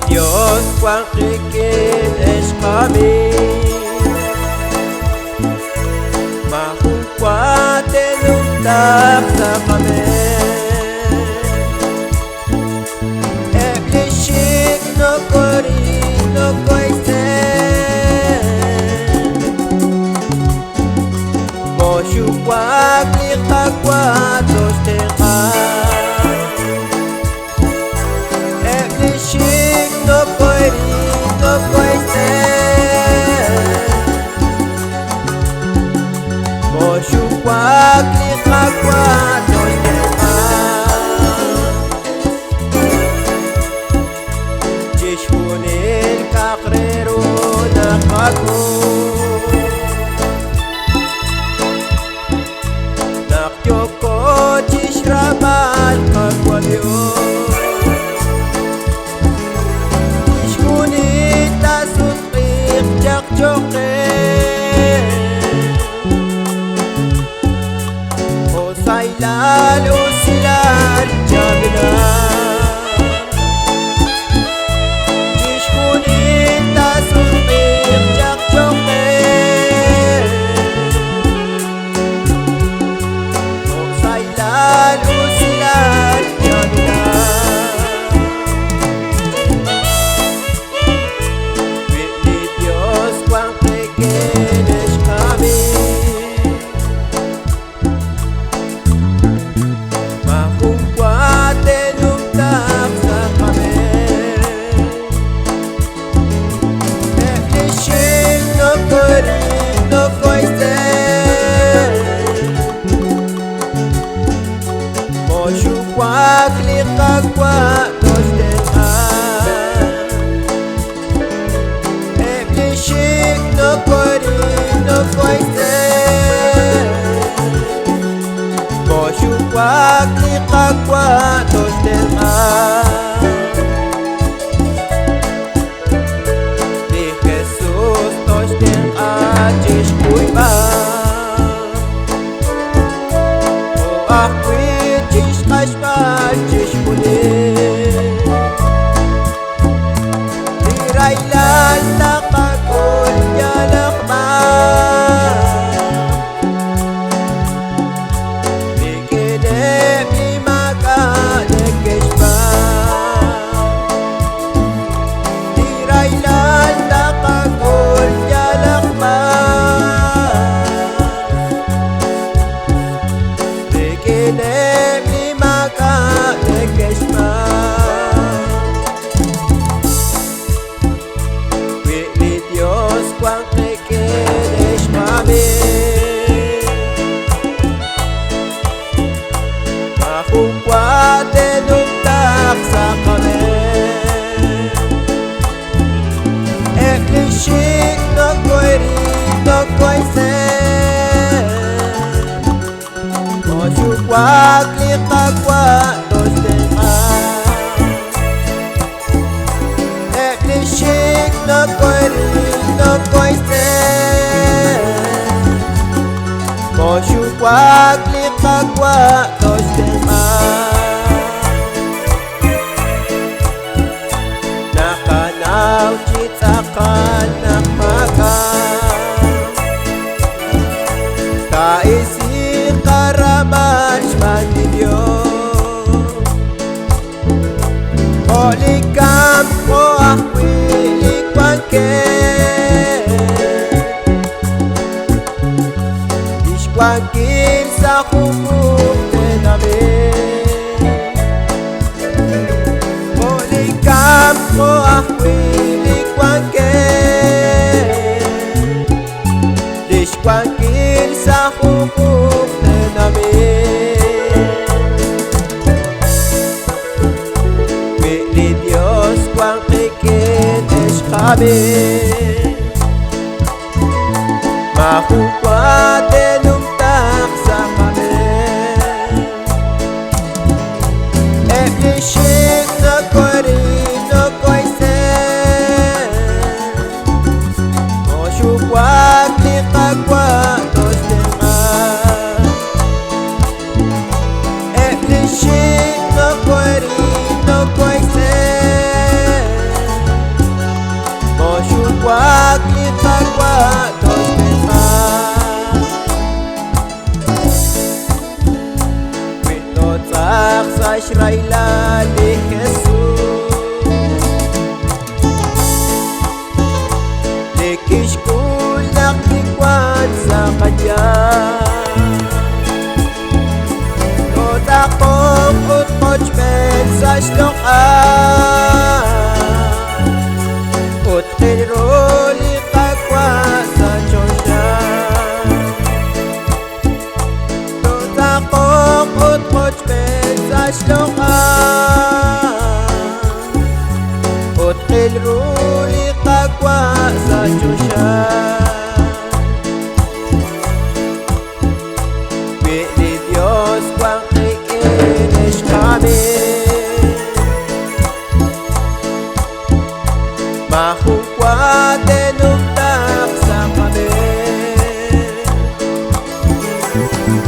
Dios kuakikin es kami Mahungkwate nungtak sa kami Eblishik no kori no koisen Moshukwak likakwatos teka Eblishik no kori no koisen Moshukwak likakwatos teka Jishmunil kakrero na kago Nakyoko jishramal kagwabyo Sailal o silal jamina Jishkunin tasunqim jakjoqe O sailal o silal jamina Wili Dios cuan pequeñes caminos Moshukwak likakwatos teka Eblishik no kori no koisen Moshukwak likakwatos teka Di Jesus tos teka jishkuiba O akwi Ashbal jishkunin Dirailal takakul yalakman Bikinep limaka nekeshman Dirailal takakul yalakman Bikinep Wili Dios cuan pequeñes kami Mahungkwate nungtak sa kami Eklishik no koiri no koisen Moshukwak likakwatos teka Eklishik no koiri no koisen Moshukwak likakwatos teka Nakanaw chitsakan nakmakan Kaisi karamash mandidio Olikam ko akwili kwanke Ishkwankin sa kubuk Mahukwate nung tak sa kami Eplishik na korino ko'y sen Moshukwak ni kagwa tos dengar Eplishik na korino ko'y sen Moshukwak ni kagwa tos dengar Winotak sa Israela ni Jesus Likish kulak tikwan sa kanya Notakong utmochmen sa shlokan Utkinroli kakwa sa Choshan Notakong utmochmen sa shlokan Utkinroli kakwa sa Choshan Bili Diyos kwang iinish kami Mahukwate nung tak sa kami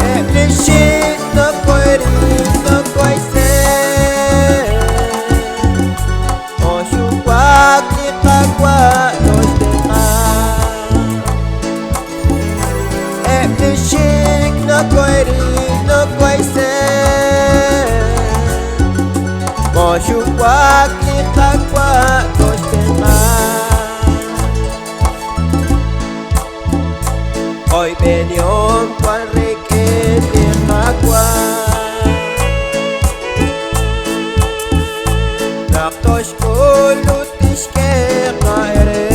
Eplishit na ko'y rin na ko'y sen Moshukwak ni kagwa tos dengar Eplishik na ko'y rin na ko'y sen Moshukwak ni kagwa tos dengar Hoy benyong kwan rikin ni kagwa Naktosh kulutish ke kaere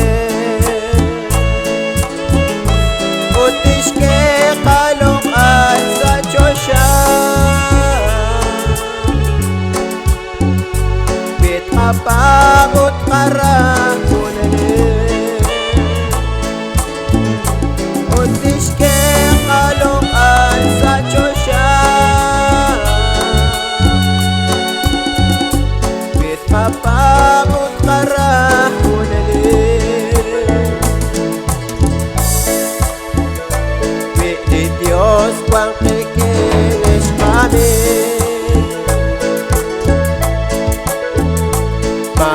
Utish ke kalokan sa Choshan Bit kapangot karang kunanin Utish ke kalokan sa Choshan Bit kapangot karang kunanin Bili Diyos kwang kikinis kami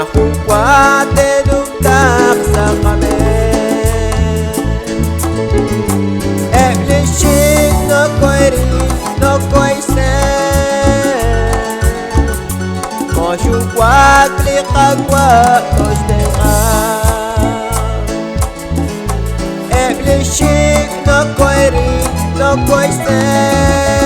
Mahukwate nung tak sa kami Eplishik na ko'y rin na ko'y sen Moshukwak li kagwa tos dengar Eplishik na ko'y rin na ko'y sen